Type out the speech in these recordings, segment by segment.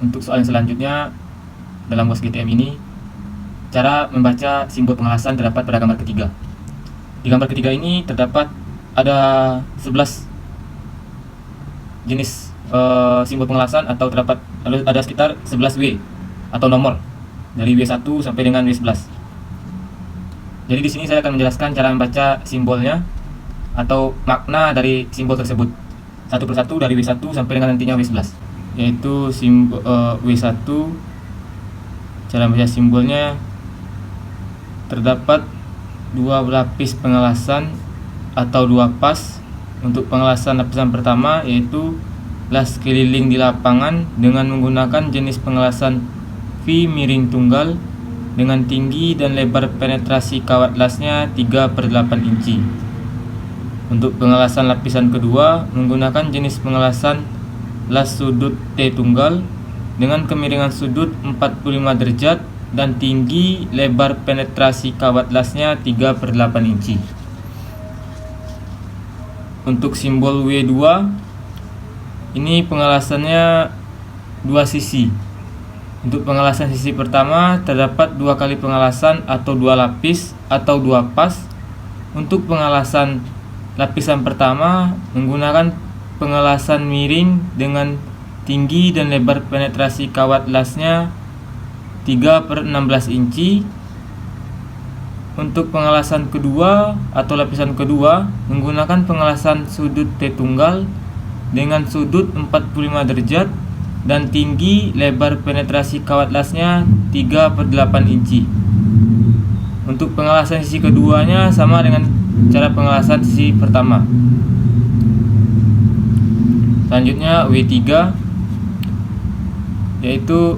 Untuk soal yang selanjutnya dalam UAS GTM ini, cara membaca simbol pengelasan terdapat pada gambar ketiga. Di gambar ketiga ini terdapat ada 11 jenis simbol pengelasan, atau terdapat ada sekitar 11 W atau nomor dari W1 sampai dengan W11. Jadi di sini saya akan menjelaskan cara membaca simbolnya atau makna dari simbol tersebut satu persatu dari W1 sampai dengan nantinya W11. Yaitu simbol W1, cara membaca simbolnya terdapat dua lapis pengelasan atau dua pas. Untuk pengelasan lapisan pertama yaitu las keliling di lapangan dengan menggunakan jenis pengelasan V miring tunggal dengan tinggi dan lebar penetrasi kawat lasnya 3/8 inci. Untuk pengelasan lapisan kedua menggunakan jenis pengelasan las sudut T tunggal dengan kemiringan sudut 45 derajat dan tinggi lebar penetrasi kawat lasnya 3/8 inci. Untuk simbol W2 ini pengelasannya dua sisi. Untuk pengelasan sisi pertama terdapat dua kali pengelasan atau dua lapis atau dua pas. Untuk pengelasan lapisan pertama menggunakan pengelasan miring dengan tinggi dan lebar penetrasi kawat lasnya 3/16 inci. Untuk pengelasan kedua atau lapisan kedua menggunakan pengelasan sudut T tunggal dengan sudut 45 derajat dan tinggi lebar penetrasi kawat lasnya 3/8 inci. Untuk pengelasan sisi keduanya sama dengan cara pengelasan sisi pertama. Selanjutnya W3 yaitu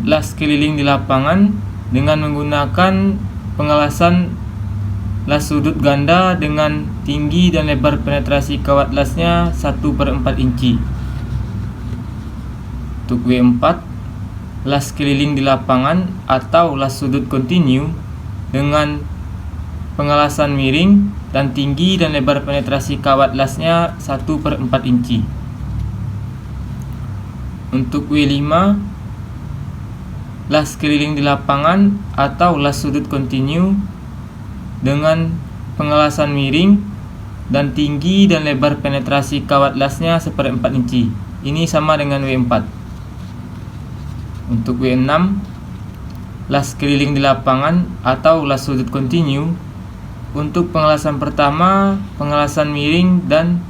las keliling di lapangan dengan menggunakan pengelasan las sudut ganda dengan tinggi dan lebar penetrasi kawat lasnya 1/4 inci. Untuk W4 las keliling di lapangan atau las sudut kontinu dengan pengelasan miring dan tinggi dan lebar penetrasi kawat lasnya 1/4 inci. Untuk W5 las keliling di lapangan atau las sudut kontinu dengan pengelasan miring dan tinggi dan lebar penetrasi kawat lasnya 1/4 inci. Ini sama dengan W4. Untuk W6 las keliling di lapangan atau las sudut kontinu. Untuk pengelasan pertama pengelasan miring dan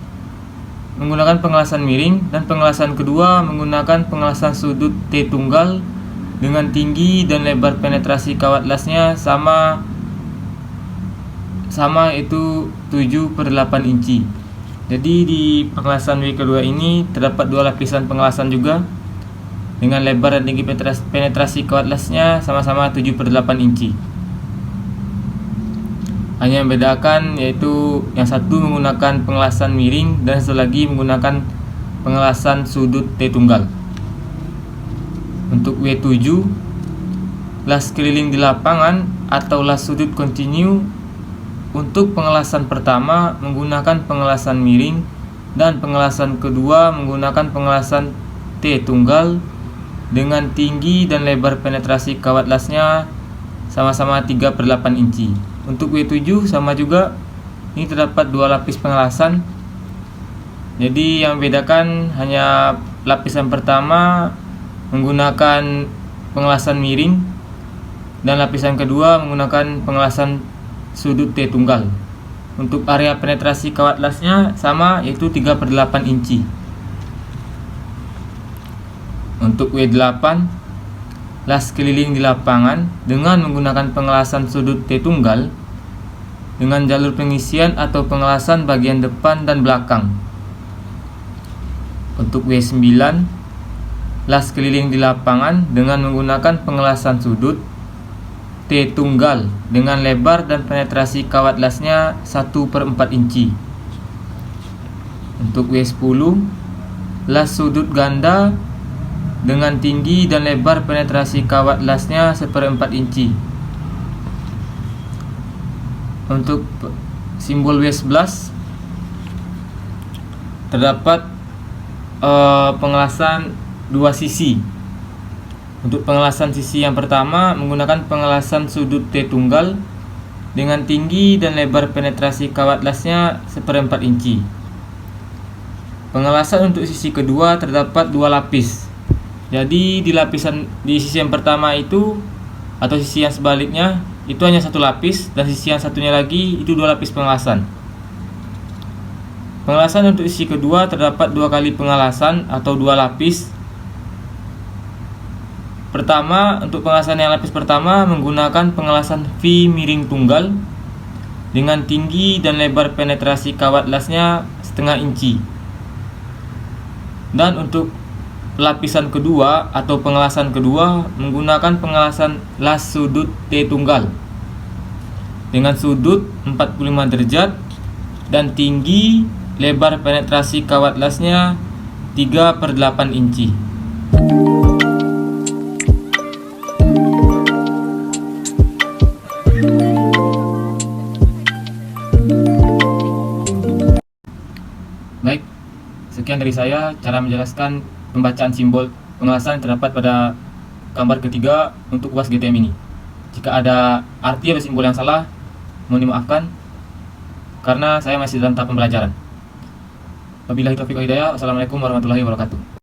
menggunakan pengelasan miring, dan pengelasan kedua menggunakan pengelasan sudut T tunggal dengan tinggi dan lebar penetrasi kawat lasnya sama itu 7/8 inci. Jadi di pengelasan W kedua ini terdapat dua lapisan pengelasan juga dengan lebar dan tinggi penetrasi kawat lasnya sama-sama 7/8 inci. Hanya yang membedakan yaitu yang satu menggunakan pengelasan miring dan satu lagi menggunakan pengelasan sudut T tunggal. Untuk W7 las keliling di lapangan atau las sudut kontinu. Untuk pengelasan pertama menggunakan pengelasan miring dan pengelasan kedua menggunakan pengelasan T tunggal dengan tinggi dan lebar penetrasi kawat lasnya sama-sama 3/8 inci. Untuk W7 sama juga, ini terdapat dua lapis pengelasan. Jadi yang membedakan hanya lapisan pertama menggunakan pengelasan miring dan lapisan kedua menggunakan pengelasan sudut T tunggal. Untuk area penetrasi kawat lasnya sama, yaitu 3/8 inci. Untuk W8 las keliling di lapangan dengan menggunakan pengelasan sudut T tunggal dengan jalur pengisian atau pengelasan bagian depan dan belakang. Untuk W9 las keliling di lapangan dengan menggunakan pengelasan sudut T tunggal dengan lebar dan penetrasi kawat lasnya 1/4 inci. Untuk W10 las sudut ganda dengan tinggi dan lebar penetrasi kawat lasnya 1/4 inci. Untuk simbol W11 terdapat pengelasan dua sisi. Untuk pengelasan sisi yang pertama menggunakan pengelasan sudut T tunggal dengan tinggi dan lebar penetrasi kawat lasnya 1/4 inci. Pengelasan untuk sisi kedua terdapat dua lapis. Jadi di sisi yang pertama itu atau sisi yang sebaliknya itu hanya satu lapis, dan sisi yang satunya lagi itu dua lapis pengelasan. Pengelasan untuk sisi kedua terdapat dua kali pengelasan atau dua lapis. Pertama, untuk pengelasan yang lapis pertama menggunakan pengelasan V miring tunggal dengan tinggi dan lebar penetrasi kawat lasnya 0,5 inci. Dan untuk lapisan kedua atau pengelasan kedua menggunakan pengelasan las sudut T tunggal dengan sudut 45 derajat dan tinggi lebar penetrasi kawat lasnya 3/8 inci. Baik, sekian dari saya cara menjelaskan pembacaan simbol pengelasan yang terdapat pada gambar ketiga untuk UAS GTM ini. Jika ada arti atau simbol yang salah, mohon dimaafkan karena saya masih dalam tahap pembelajaran. Wabillahi taufiq wal hidayah. Wassalamualaikum warahmatullahi wabarakatuh.